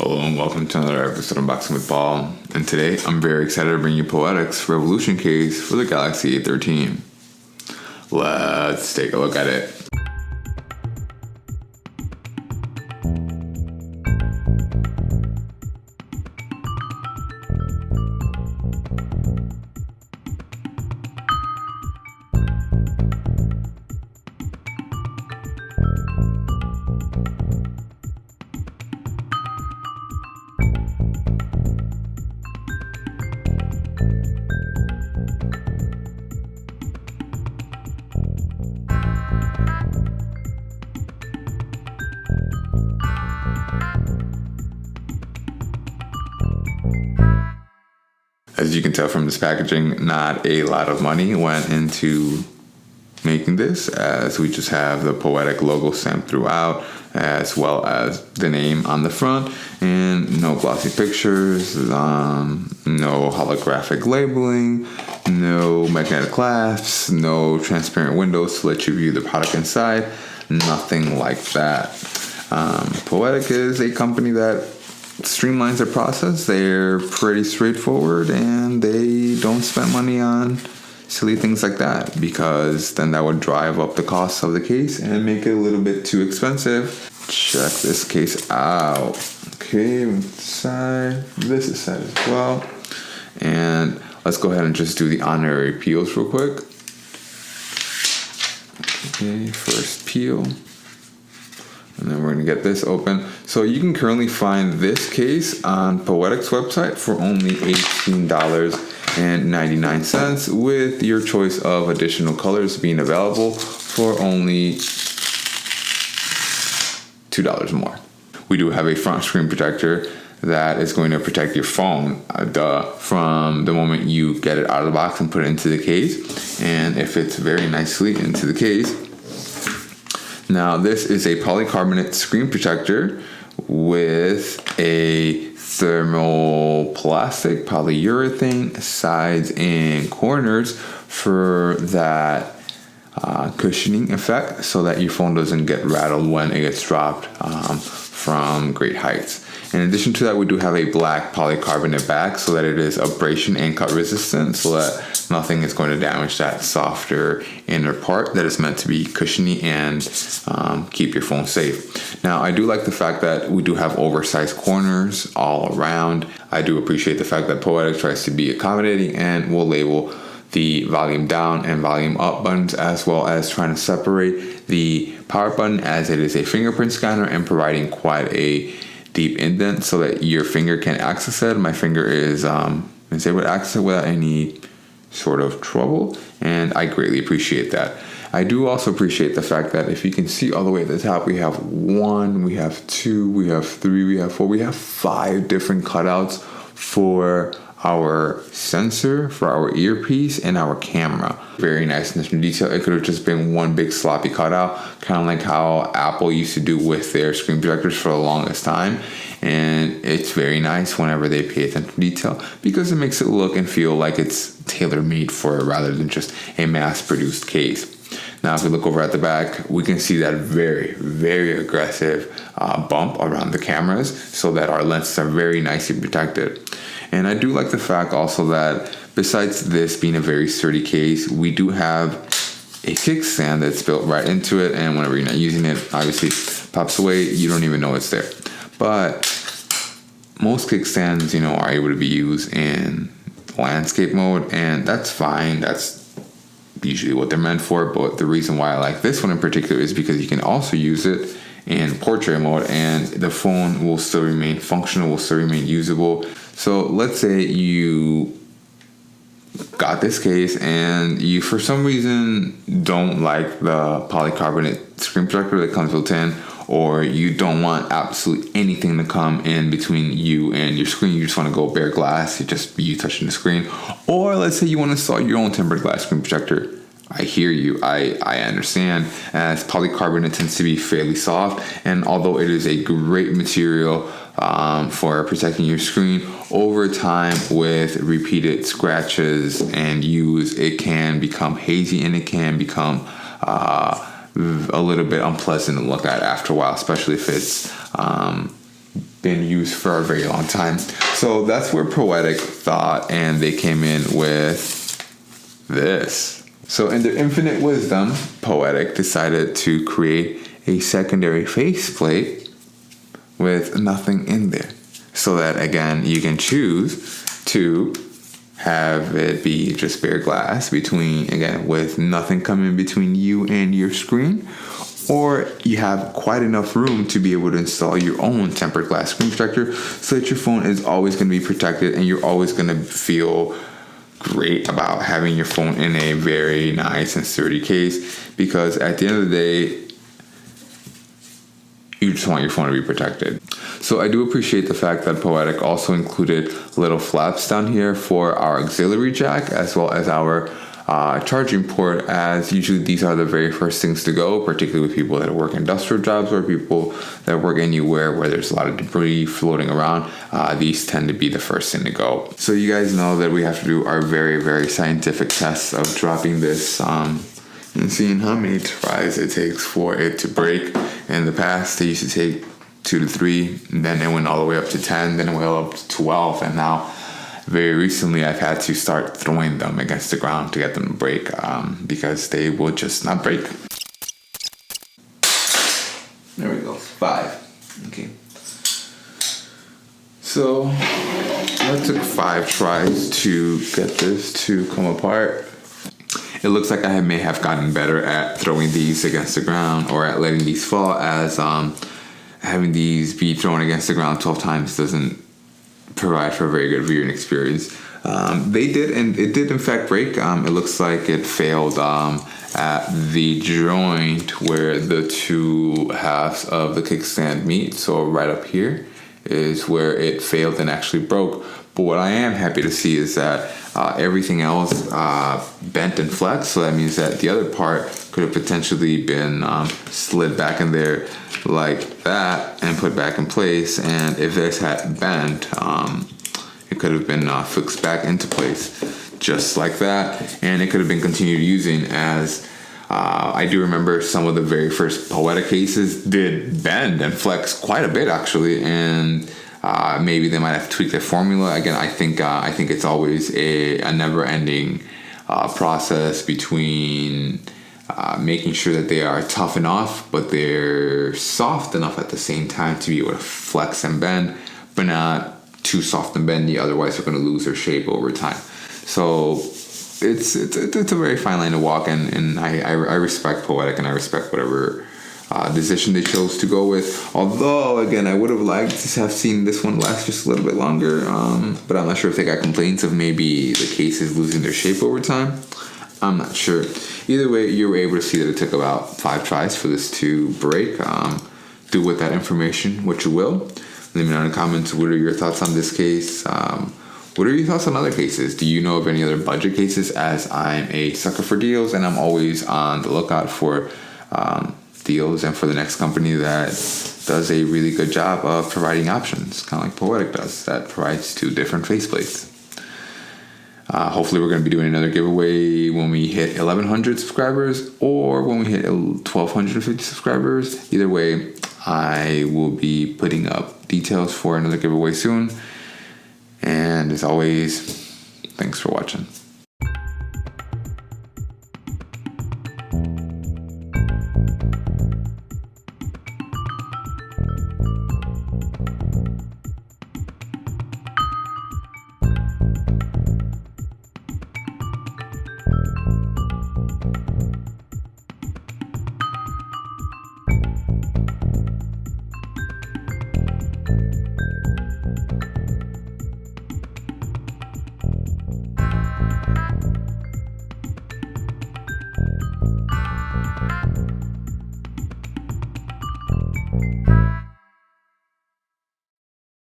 Hello and welcome to another episode of Unboxing with Paul. And today I'm very excited to bring you Poetic's Revolution case for the Galaxy A13. Let's take a look at it. As you can tell from this packaging, not a lot of money went into making this, as we just have the Poetic logo stamped throughout, as well as the name on the front, and no glossy pictures, no holographic labeling, no magnetic clasps, no transparent windows to let you view the product inside, nothing like that. Poetic is a company that streamlines their process. They're pretty straightforward and they don't spend money on silly things like that, because then that would drive up the cost of the case and make it a little bit too expensive. Check this case out. Okay, inside, this is set as well. And let's go ahead and just do the honorary peels real quick. Okay, first peel. And then we're going to get this open. So you can currently find this case on Poetic's website for only $18.99, with your choice of additional colors being available for only $2 more. We do have a front screen protector that is going to protect your phone from the moment you get it out of the box and put it into the case, and it fits very nicely into the case. Now, this is a polycarbonate screen protector with a thermoplastic polyurethane sides and corners for that cushioning effect, so that your phone doesn't get rattled when it gets dropped from great heights. In addition to that, we do have a black polycarbonate back so that it is abrasion and cut resistant, so that nothing is going to damage that softer inner part that is meant to be cushiony and keep your phone safe. Now, I do like the fact that we do have oversized corners all around. I do appreciate the fact that Poetic tries to be accommodating and will label the volume down and volume up buttons, as well as trying to separate the power button, as it is a fingerprint scanner and providing quite a deep indent so that your finger can access it. My finger is able to access it without any sort of trouble, and I greatly appreciate that. I do also appreciate the fact that if you can see all the way at the top, we have 1, we have 2, we have 3, we have 4, we have 5 different cutouts for our sensor, for our earpiece, and our camera. Very nice attention to detail. It could have just been one big sloppy cutout, kind of like how Apple used to do with their screen projectors for the longest time. And it's very nice whenever they pay attention to detail, because it makes it look and feel like it's tailor-made for it rather than just a mass-produced case. Now, if we look over at the back, we can see that very, very aggressive bump around the cameras, so that our lenses are very nicely protected. And I do like the fact also that besides this being a very sturdy case, we do have a kickstand that's built right into it, and whenever you're not using it, obviously it pops away, you don't even know it's there. But most kickstands, are able to be used in landscape mode, and that's fine. That's usually what they're meant for. But the reason why I like this one in particular is because you can also use it in portrait mode, and the phone will still remain functional, will still remain usable. So let's say you got this case and you, for some reason, don't like the polycarbonate screen protector that comes built in, or you don't want absolutely anything to come in between you and your screen. You just want to go bare glass, you touching the screen. Or let's say you want to install your own tempered glass screen protector. I hear you. I understand, as polycarbonate tends to be fairly soft, and although it is a great material for protecting your screen, over time with repeated scratches and use, it can become hazy and it can become a little bit unpleasant to look at after a while, especially if it's been used for a very long time. So that's where Poetic thought, and they came in with this. So in their infinite wisdom, Poetic decided to create a secondary faceplate with nothing in there, so that again you can choose to have it be just bare glass between, again, with nothing coming between you and your screen, or you have quite enough room to be able to install your own tempered glass screen protector so that your phone is always going to be protected and you're always going to feel great about having your phone in a very nice and sturdy case, because at the end of the day, you just want your phone to be protected. So I do appreciate the fact that Poetic also included little flaps down here for our auxiliary jack as well as our charging port, as usually these are the very first things to go, particularly with people that work industrial jobs or people that work anywhere where there's a lot of debris floating around. These tend to be the first thing to go. So you guys know that we have to do our very, very scientific tests of dropping this and seeing how many tries it takes for it to break. In the past, they used to take 2 to 3, and then it went all the way up to 10, then it went up to 12, and now very recently I've had to start throwing them against the ground to get them to break, because they will just not break. There we go, 5. Okay. So that took 5 tries to get this to come apart. It looks like I may have gotten better at throwing these against the ground, or at letting these fall, as having these be thrown against the ground 12 times doesn't provide for a very good viewing experience. They did, and it did in fact break. It looks like it failed at the joint where the 2 halves of the kickstand meet. So right up here is where it failed and actually broke. But what I am happy to see is that everything else bent and flexed. So that means that the other part could have potentially been slid back in there like that and put back in place. And if this had bent, it could have been fixed back into place just like that. And it could have been continued using, as I do remember some of the very first Poetic cases did bend and flex quite a bit actually. And maybe they might have tweaked their formula. Again, I think it's always a never-ending process between making sure that they are tough enough, but they're soft enough at the same time to be able to flex and bend, but not too soft and bendy. Otherwise, they're going to lose their shape over time. So it's a very fine line to walk, and I respect Poetic, and I respect whatever decision they chose to go with. Although, again, I would have liked to have seen this one last just a little bit longer, but I'm not sure if they got complaints of maybe the cases losing their shape over time. I'm not sure. Either way, you were able to see that it took about 5 tries for this to break. Do with that information what you will. Let me know in the comments, what are your thoughts on this case? What are your thoughts on other cases? Do you know of any other budget cases? As I'm a sucker for deals, and I'm always on the lookout for deals and for the next company that does a really good job of providing options, kind of like Poetic does, that provides 2 different faceplates. Hopefully we're going to be doing another giveaway when we hit 1,100 subscribers, or when we hit 1,250 subscribers. Either way, I will be putting up details for another giveaway soon. And as always, thanks for watching.